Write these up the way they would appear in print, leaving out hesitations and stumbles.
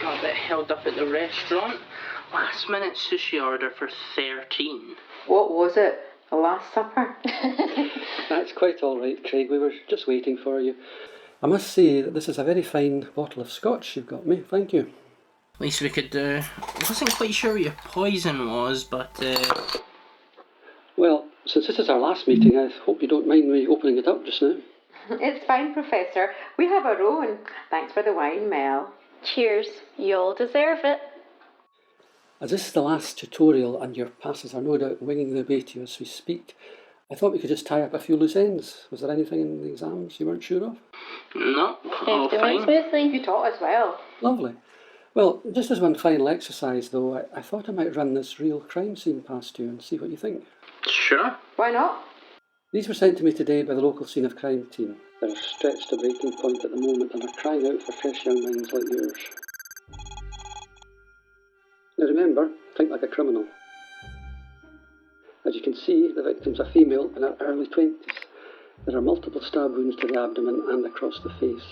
got a bit held up at the restaurant. Last minute sushi order for 13. What was it? The Last Supper? That's quite all right, Craig. We were just waiting for you. I must say that this is a very fine bottle of scotch you've got me. Thank you. Least we could do. Wasn't quite sure what your poison was, but Well, since this is our last meeting, I hope you don't mind me opening it up just now. It's fine, Professor. We have our own. Thanks for the wine, Mel. Cheers. You all deserve it. As this is the last tutorial and your passes are no doubt winging their way to you as we speak, I thought we could just tie up a few loose ends. Was there anything in the exams you weren't sure of? no, all Everything fine. went smoothly. You taught us well. Lovely. Well, just as one final exercise though, I thought I might run this real crime scene past you and see what you think. Sure. Why not? These were sent to me today by the local scene of crime team. They're stretched to breaking point at the moment and are crying out for fresh young minds like yours. Now remember, think like a criminal. As you can see, the victim's a female in her early 20s. There are multiple stab wounds to the abdomen and across the face.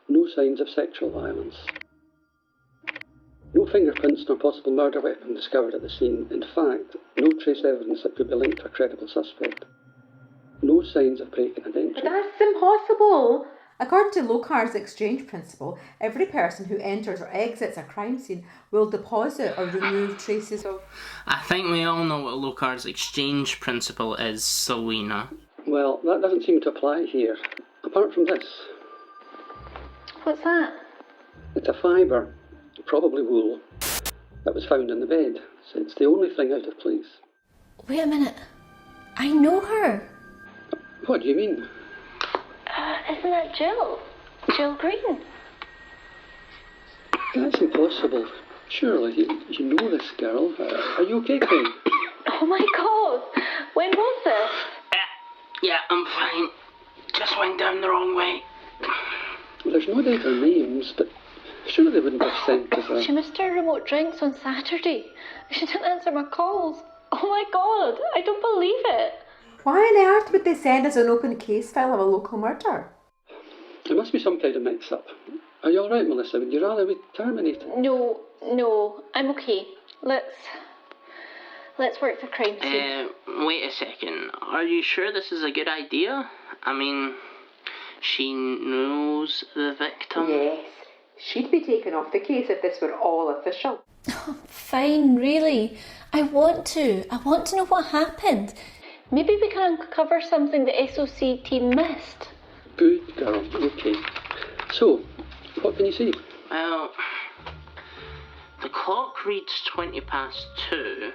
No signs of sexual violence. No fingerprints nor possible murder weapon discovered at the scene. In fact, no trace evidence that could be linked to a credible suspect. No signs of breaking and entry. But that's impossible. According to Locar's exchange principle, every person who enters or exits a crime scene will deposit or remove traces of... I think we all know what Locar's exchange principle is, Selena. Well, that doesn't seem to apply here. Apart from this, What's that? it's a fibre, probably wool, that was found in the bed. So it's the only thing out of place. Wait a minute. I know her. What do you mean? Isn't that Jill? Jill Green. That's impossible. Surely, you know this girl. Are you okay, Craig? Oh my god. When was this? Yeah, I'm fine. Just went down the wrong way. There's no doubt her names, but surely they wouldn't have sent us She missed her remote drinks on Saturday. She didn't answer my calls. Oh my god. I don't believe it. Why on earth would they send us an open case file of a local murder? There must be some kind of mix-up. Are you all right, Melissa? Would you rather we terminate it? No, I'm okay. Let's work the crime scene. Wait a second. Are you sure this is a good idea? I mean, she knows the victim? Yes. She'd be taken off the case if this were all official. Fine, really. I want to know what happened. Maybe we can uncover something the SOC team missed. Good girl. Okay. So, what can you see? Well, the clock reads 2:20,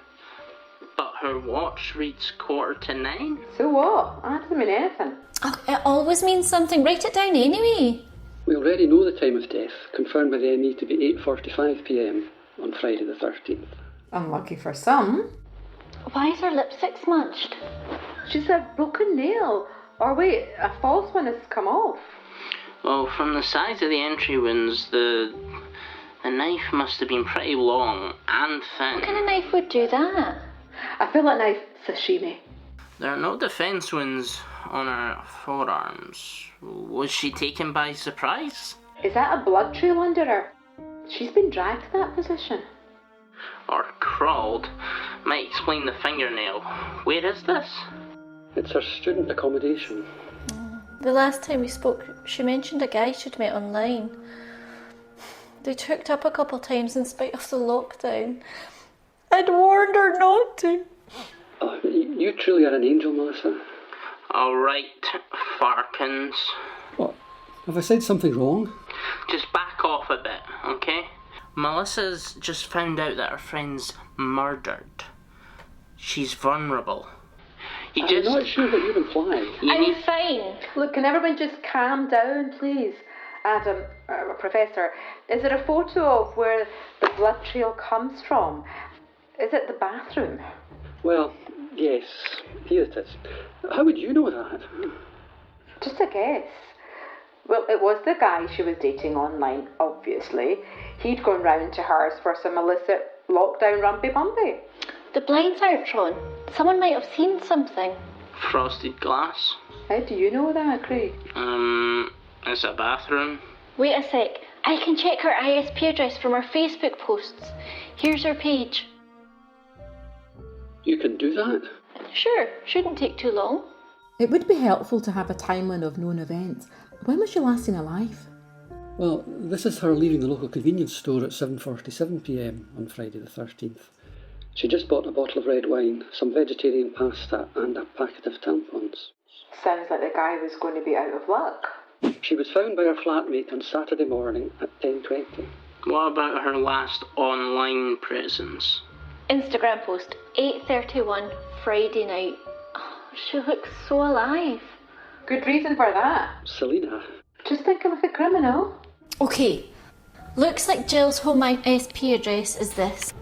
but her watch reads 8:45. So what? That doesn't mean anything. Oh, it always means something. Write it down anyway. We already know the time of death, confirmed by the ME to be 8:45 p.m. on Friday the 13th. Unlucky for some. Why is her lipstick smudged? She's a broken nail. Or wait, a false one has come off. Well, from the size of the entry wounds, the knife must have been pretty long and thin. What kind of knife would do that? I feel like knife sashimi. There are no defence wounds on her forearms. Was she taken by surprise? Is that a blood trail under her? She's been dragged to that position. Or crawled? Might explain the fingernail. Where is this? It's her student accommodation. The last time we spoke, she mentioned a guy she'd met online. They'd hooked up a couple times in spite of the lockdown. I'd warned her not to. Oh, you truly are an angel, Melissa. Alright, Farkins. What? Have I said something wrong? Just back off a bit, okay? Melissa's just found out that her friend's murdered. She's vulnerable. I'm not sure what you're implying. I'm fine. Look, can everyone just calm down, please? Adam, Professor, is there a photo of where the blood trail comes from? Is it the bathroom? Well, yes, here it is. How would you know that? Just a guess. Well, it was the guy she was dating online, obviously. He'd gone round to hers for some illicit lockdown rumpy-bumpy. The blinds aren't drawn. Someone might have seen something. Frosted glass. How do you know that, Craig? It's a bathroom. Wait a sec. I can check her ISP address from her Facebook posts. Here's her page. You can do that? Sure, shouldn't take too long. It would be helpful to have a timeline of known events. When was she last seen alive? Well, this is her leaving the local convenience store at 7:47pm on Friday the 13th. She just bought a bottle of red wine, some vegetarian pasta and a packet of tampons. Sounds like the guy was going to be out of luck. She was found by her flatmate on Saturday morning at 10:20. What about her last online presence? Instagram post, 8:31 Friday night. Oh, she looks so alive. Good reason for that. Selina. Just thinking like a criminal. Okay, looks like Jill's home ISP address is this.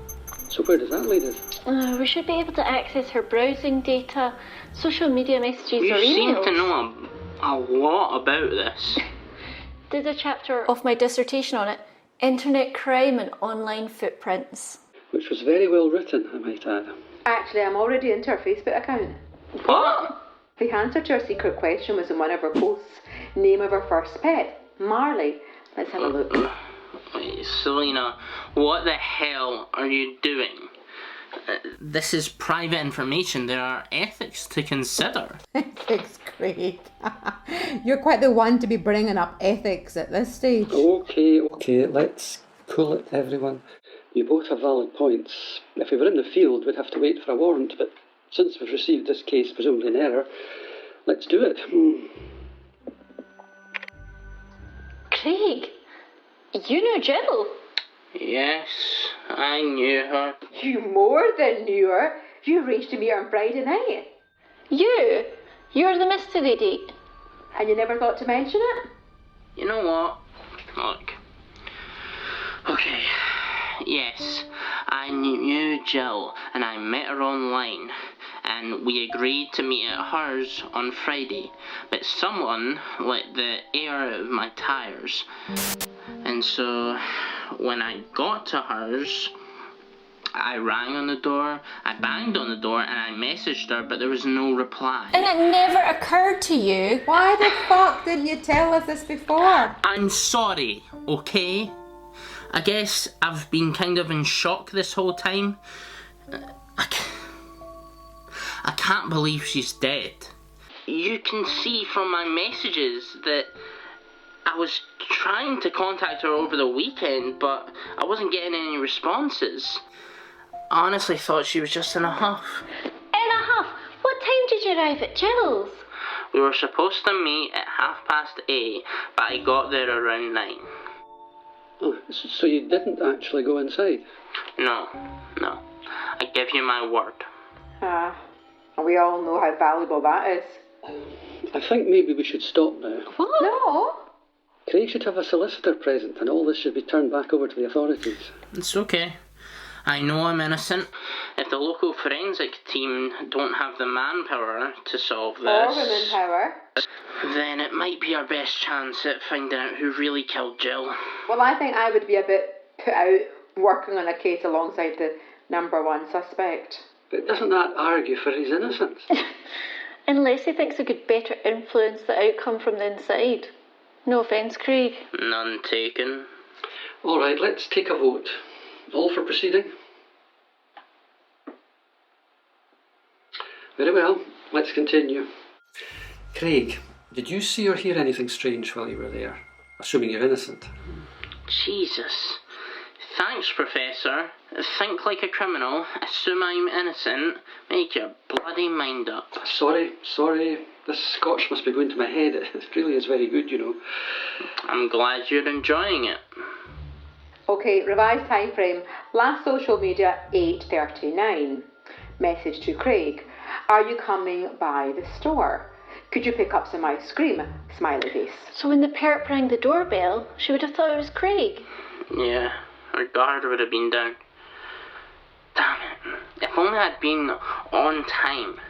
So where does that lead us? We should be able to access her browsing data, social media messages You or emails. seem to know a lot about this. Did a chapter of my dissertation on it, Internet Crime and Online Footprints. Which was very well written, I might add. Actually, I'm already into her Facebook account. What? The answer to her secret question was in one of her posts. Name of her first pet, Marley. Let's have a look. Wait, Selina, what the hell are you doing? This is private information. There are ethics to consider. Ethics, Craig. You're quite the one to be bringing up ethics at this stage. Okay, let's cool it, everyone. You both have valid points. If we were in the field, we'd have to wait for a warrant, but since we've received this case presumably in error, let's do it. Craig, you know Jill. Yes, I knew her. You more than knew her. You arranged to meet her on Friday night. You're the mystery date. And you never thought to mention it? You know what? Look. Okay. Yes, I knew Jill and I met her online and we agreed to meet at hers on Friday, but someone let the air out of my tyres. And so when I got to hers, I rang on the door, I banged on the door and I messaged her, but there was no reply. And it never occurred to you. Why the fuck didn't you tell us this before? I'm sorry, okay? I guess I've been kind of in shock this whole time. I can't believe she's dead. You can see from my messages that I was trying to contact her over the weekend, but I wasn't getting any responses. I honestly thought she was just in a huff. In a huff? What time did you arrive at Jill's? We were supposed to meet at 8:30, but I got there around 9. Oh, so you didn't actually go inside? No. I give you my word. We all know how valuable that is. I think maybe we should stop now. What? No. Craig should have a solicitor present and all this should be turned back over to the authorities. It's okay. I know I'm innocent. If the local forensic team don't have the manpower to solve this, Or women power. then it might be our best chance at finding out who really killed Jill. Well, I think I would be a bit put out working on a case alongside the number one suspect. But doesn't that argue for his innocence? Unless he thinks he could better influence the outcome from the inside. No offence, Craig. None taken. All right, let's take a vote. All for proceeding? Very well, let's continue. Craig, did you see or hear anything strange while you were there? Assuming you're innocent. Jesus. Thanks, Professor. Think like a criminal. Assume I'm innocent. Make your bloody mind up. Sorry. This scotch must be going to my head. It really is very good, you know. I'm glad you're enjoying it. Okay, revised time frame. Last social media, 8:39. Message to Craig. Are you coming by the store? Could you pick up some ice cream? Smiley face. So when the perp rang the doorbell, she would have thought it was Craig. Yeah, her guard would have been down. Damn it. If only I'd been on time.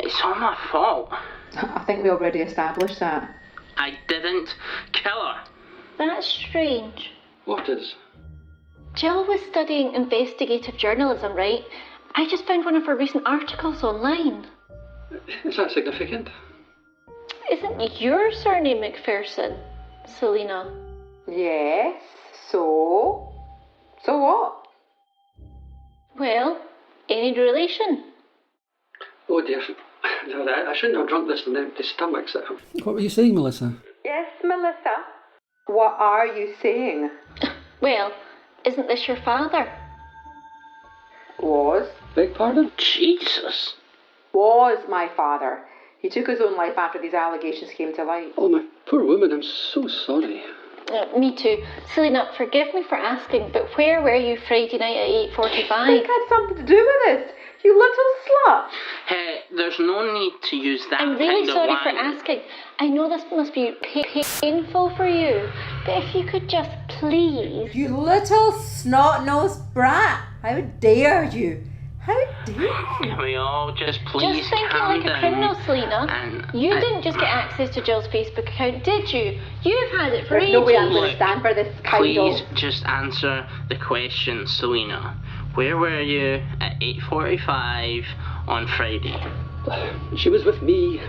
It's all my fault. I think we already established that. I didn't kill her. That's strange. What is? Jill was studying investigative journalism, right? I just found one of her recent articles online. Is that significant? Isn't your surname McPherson, Selina? Yes, so? So what? Well, any relation? Oh dear. No, I shouldn't have drunk this on empty stomachs. What were you saying, Melissa? Yes, Melissa? What are you saying? Well, isn't this your father? Was. Beg pardon? Jesus. Was my father. He took his own life after these allegations came to light. Oh, my poor woman, I'm so sorry. Me too. Selena, forgive me for asking, but where were you Friday night at 8:45? I think I had something to do with it. You little slut. Hey, there's no need to use that I'm really kind sorry of for language. asking. I know this must be painful for you, but if you could just please... You little snot-nosed brat! How dare you? How dare you? Can we all just please Just thinking calm like a down? criminal, Selena. And You didn't just get access to Jill's Facebook account, did you? You've had it for There's ages. no way I'm going Look, to stand for this kind Please of... just answer the question, Selena. Where were you at 8:45 on Friday? She was with me.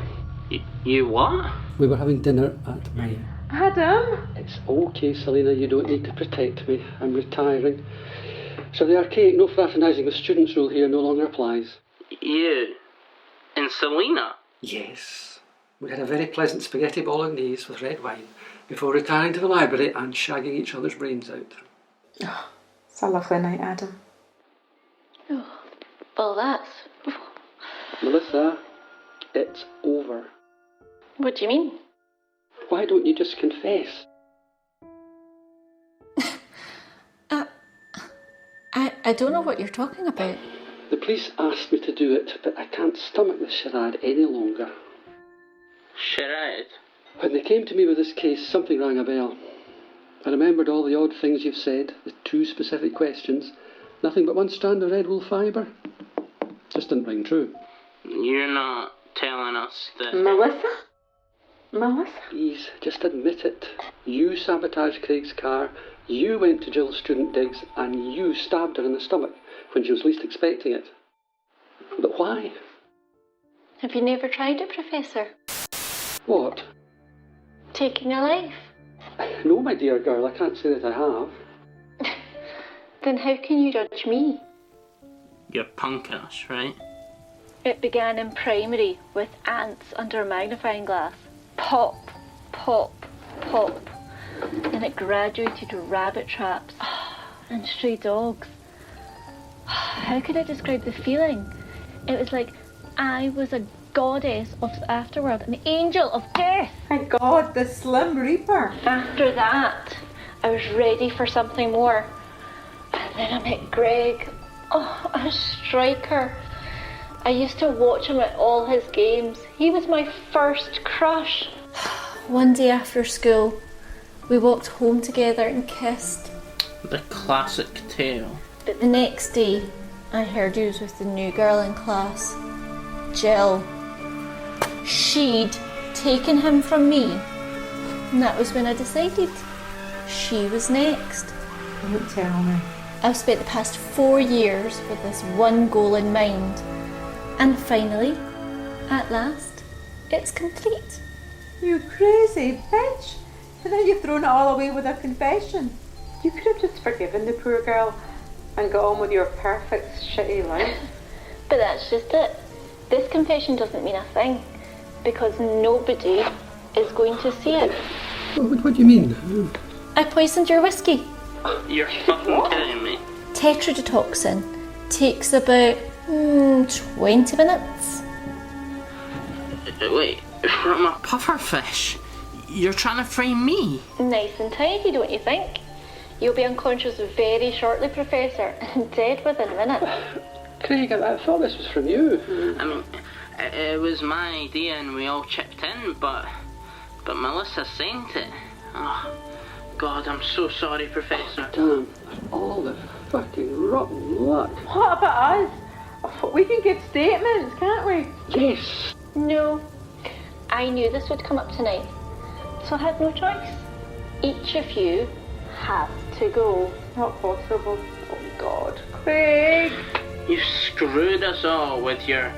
You what? We were having dinner at mine. Adam? It's okay, Selena, you don't need to protect me. I'm retiring. So the archaic no fraternising with students rule here no longer applies. You and Selena? Yes. We had a very pleasant spaghetti bolognese with red wine before retiring to the library and shagging each other's brains out. It's a lovely night, Adam. Well, that's... Melissa, it's over. What do you mean? Why don't you just confess? I don't know what you're talking about. The police asked me to do it, but I can't stomach this charade any longer. Charade? When they came to me with this case, something rang a bell. I remembered all the odd things you've said, the 2 specific questions, nothing but one strand of red wool fibre. Just didn't ring true. You're not telling us that... Melissa? Melissa? Please, just admit it. You sabotaged Craig's car, you went to Jill's student digs, and you stabbed her in the stomach when she was least expecting it. But why? Have you never tried it, Professor? What? Taking a life? No, my dear girl, I can't say that I have. Then how can you judge me? You're punking us, right? It began in primary with ants under a magnifying glass. Pop, pop, pop. Then it graduated to rabbit traps and stray dogs. How could I describe the feeling? It was like I was a goddess of the afterworld, an angel of death. My God, the Slim Reaper. After that, I was ready for something more. And then I met Greg. Oh, a striker. I used to watch him at all his games. He was my first crush. One day after school, we walked home together and kissed. The classic tale. But the next day, I heard he was with the new girl in class, Jill. She'd taken him from me. And that was when I decided she was next. Don't tell me. I've spent the past 4 years with this one goal in mind. And finally, at last, it's complete. You crazy bitch. And then you've thrown it all away with a confession. You could have just forgiven the poor girl and got on with your perfect shitty life. But that's just it. This confession doesn't mean a thing, because nobody is going to see it. What do you mean? I poisoned your whiskey. You're fucking kidding me. Tetrodotoxin takes about 20 minutes. Wait, from a pufferfish? You're trying to frame me? Nice and tidy, don't you think? You'll be unconscious very shortly, Professor, and dead within a minute. Craig, I thought this was from you. I mean, it was my idea and we all chipped in, but Melissa sent it. Oh, God, I'm so sorry, Professor. Damn, all the fucking rotten luck. What about us? Oh, we can give statements, can't we? Yes. No, I knew this would come up tonight, so I had no choice. Each of you has to go. Not possible. Oh, God. Craig! You screwed us all with your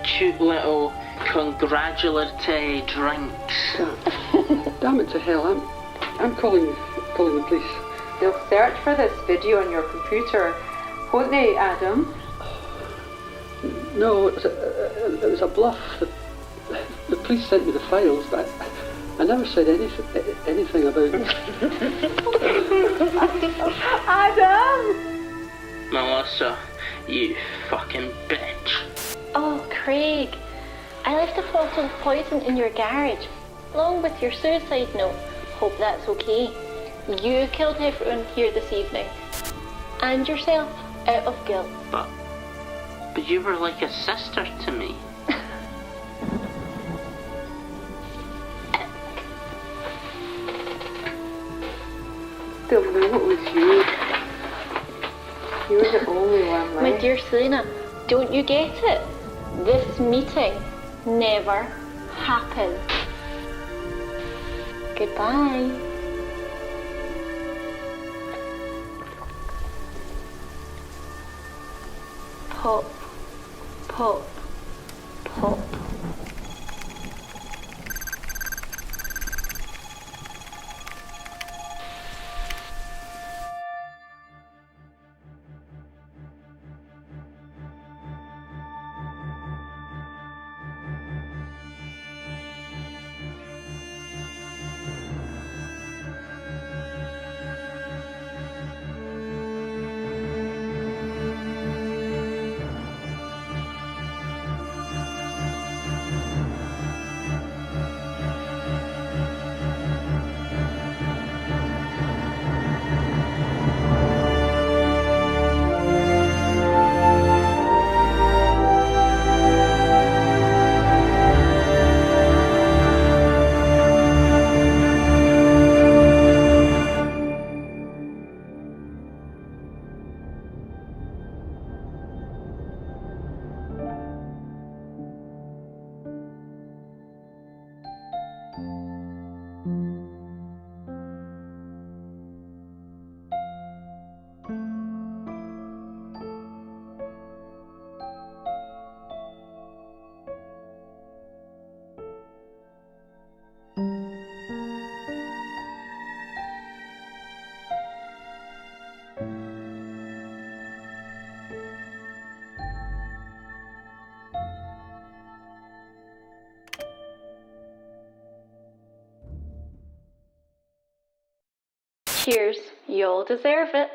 cute little congratulatory drinks. Damn it to hell, I'm calling calling the police. They'll search for this video on your computer, won't they, Adam? No, it was a bluff. The police sent me the files, but I never said anything about it. Adam! Melissa, you fucking bitch. Oh, Craig, I left a bottle of poison in your garage, along with your suicide note. Hope that's okay. You killed everyone here this evening, and yourself, out of guilt. But you were like a sister to me. They'll know it was you. You were the only one left. My dear Selena, don't you get it? This meeting never happened. Goodbye. Pop, pop, pop. Cheers, you all deserve it.